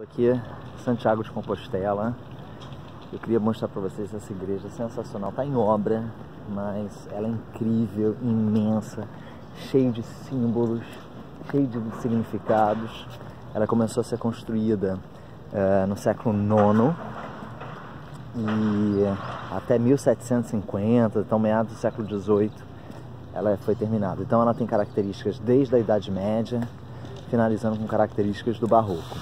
Aqui é Santiago de Compostela. Eu queria mostrar para vocês essa igreja sensacional. Está em obra, mas ela é incrível, imensa, cheia de símbolos, cheia de significados. Ela começou a ser construída no século IX e até 1750, então meados do século XVIII, ela foi terminada. Então ela tem características desde a Idade Média, finalizando com características do Barroco.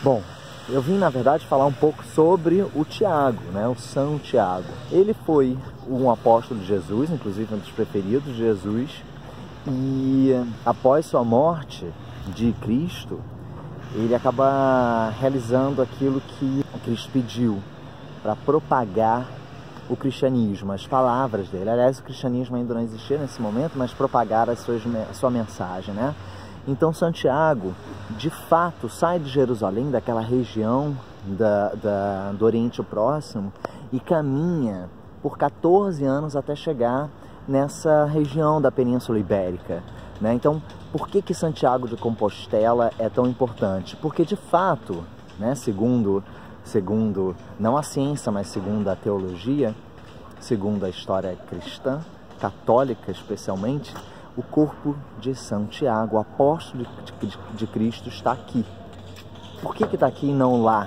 Bom, eu vim na verdade falar um pouco sobre o Tiago, né? O São Tiago. Ele foi um apóstolo de Jesus, inclusive um dos preferidos de Jesus, e após sua morte de Cristo, ele acaba realizando aquilo que Cristo pediu para propagar o cristianismo, as palavras dele. Aliás, o cristianismo ainda não existia nesse momento, mas propagar a sua mensagem, né? Então Santiago, de fato, sai de Jerusalém, daquela região do Oriente Próximo, e caminha por 14 anos até chegar nessa região da Península Ibérica, né? Então, por que Santiago de Compostela é tão importante? Porque, de fato, né, segundo não a ciência, mas segundo a teologia, segundo a história cristã, católica especialmente, o corpo de São Tiago, o apóstolo de Cristo, está aqui. Por que está aqui e não lá?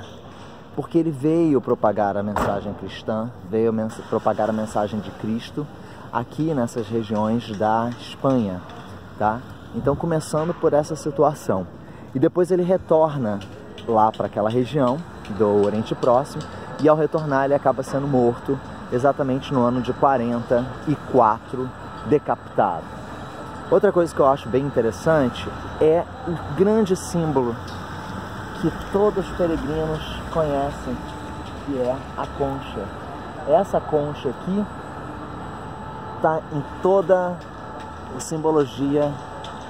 Porque ele veio propagar a mensagem cristã, veio propagar a mensagem de Cristo aqui nessas regiões da Espanha, tá? Então, começando por essa situação. E depois ele retorna lá para aquela região do Oriente Próximo, e ao retornar ele acaba sendo morto exatamente no ano de 44, decapitado. Outra coisa que eu acho bem interessante é o grande símbolo que todos os peregrinos conhecem, que é a concha. Essa concha aqui está em toda a simbologia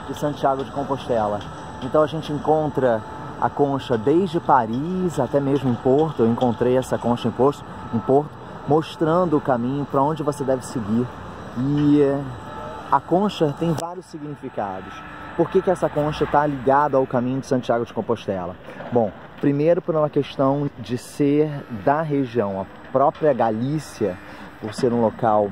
de Santiago de Compostela. Então a gente encontra a concha desde Paris até mesmo em Porto. Eu encontrei essa concha em Porto, mostrando o caminho para onde você deve seguir. E a concha tem vários significados. Por que essa concha está ligada ao caminho de Santiago de Compostela? Bom, primeiro por uma questão de ser da região. A própria Galícia, por ser um local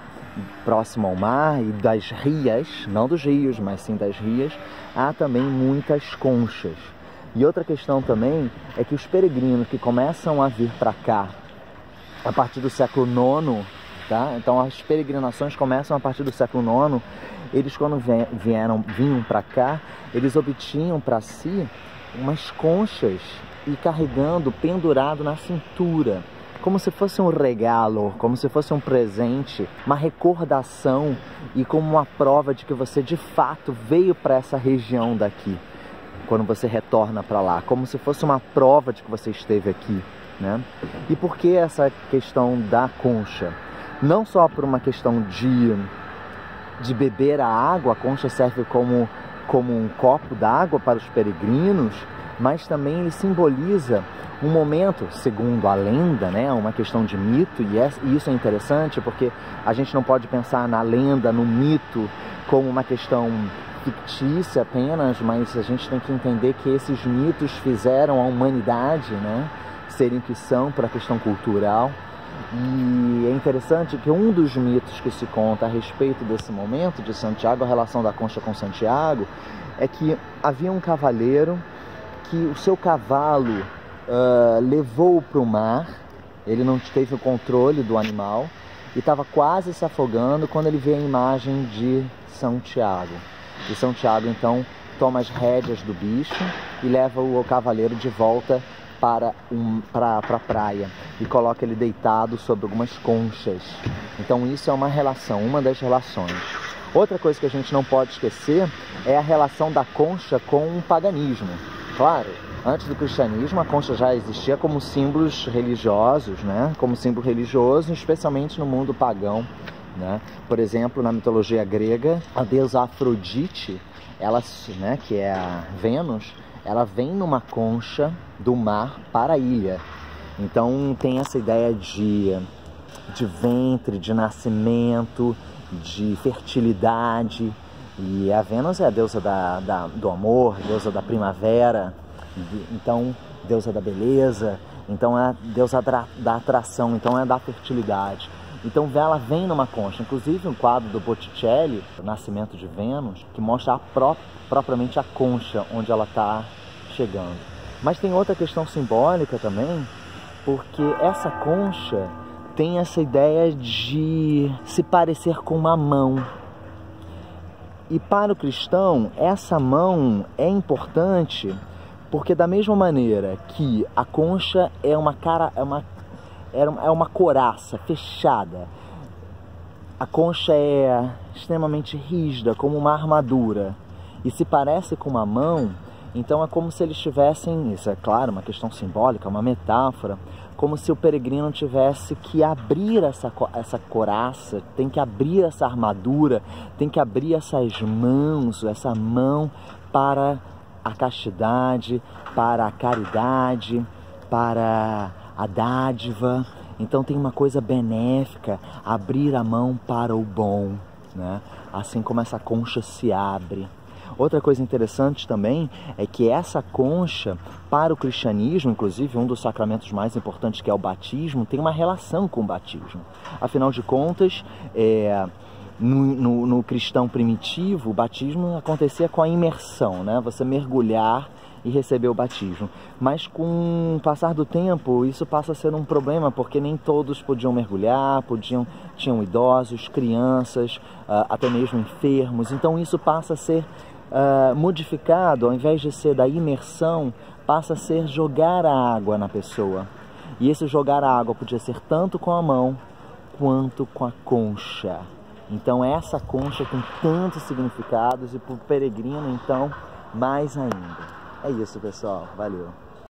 próximo ao mar e das rias, não dos rios, mas sim das rias, há também muitas conchas. E outra questão também é que os peregrinos que começam a vir para cá a partir do século IX, tá? Então as peregrinações começam a partir do século IX. Eles, quando vinham para cá, eles obtinham para si umas conchas e carregando, pendurado na cintura, como se fosse um regalo, como se fosse um presente, uma recordação e como uma prova de que você de fato veio para essa região daqui, quando você retorna para lá, como se fosse uma prova de que você esteve aqui, né? E por que essa questão da concha? Não só por uma questão de beber a água, a concha serve como um copo d'água para os peregrinos, mas também ele simboliza um momento, segundo a lenda, né, uma questão de mito, e isso é interessante porque a gente não pode pensar na lenda, no mito, como uma questão fictícia apenas, mas a gente tem que entender que esses mitos fizeram a humanidade, né, serem o que são por a questão cultural. E é interessante que um dos mitos que se conta a respeito desse momento de Santiago, a relação da concha com Santiago, é que havia um cavaleiro que o seu cavalo levou-o para o mar, ele não teve o controle do animal e estava quase se afogando quando ele vê a imagem de São Tiago. E São Tiago então toma as rédeas do bicho e leva o cavaleiro de volta para a praia e coloca ele deitado sobre algumas conchas. Então isso é uma relação, uma das relações. Outra coisa que a gente não pode esquecer é a relação da concha com o paganismo. Claro, antes do cristianismo a concha já existia como símbolos religiosos, né? Como símbolo religioso, especialmente no mundo pagão, né? Por exemplo, na mitologia grega, a deusa Afrodite, ela, né, que é a Vênus, ela vem numa concha do mar para a ilha. Então tem essa ideia de de ventre, de nascimento, de fertilidade. E a Vênus é a deusa do amor, deusa da primavera, então deusa da beleza, então é a deusa da atração, então é da fertilidade. Então ela vem numa concha, inclusive um quadro do Botticelli, O Nascimento de Vênus, que mostra propriamente a concha onde ela está chegando. Mas tem outra questão simbólica também, porque essa concha tem essa ideia de se parecer com uma mão. E para o cristão, essa mão é importante porque da mesma maneira que a concha é uma coraça fechada, a concha é extremamente rígida, como uma armadura, e se parece com uma mão, então é como se eles tivessem, isso é claro, uma questão simbólica, uma metáfora, como se o peregrino tivesse que abrir essa coraça, tem que abrir essa armadura, tem que abrir essas mãos, essa mão para a castidade, para a caridade, para a dádiva. Então tem uma coisa benéfica, abrir a mão para o bom, né? Assim como essa concha se abre. Outra coisa interessante também é que essa concha, para o cristianismo, inclusive um dos sacramentos mais importantes, que é o batismo, tem uma relação com o batismo. Afinal de contas, no cristão primitivo, o batismo acontecia com a imersão, né? Você mergulhar e receber o batismo. Mas com o passar do tempo, isso passa a ser um problema, porque nem todos podiam mergulhar, tinham idosos, crianças, até mesmo enfermos. Então isso passa a ser modificado, ao invés de ser da imersão, passa a ser jogar a água na pessoa. E esse jogar a água podia ser tanto com a mão quanto com a concha. Então essa concha tem tantos significados e para o peregrino, então, mais ainda. É isso, pessoal. Valeu!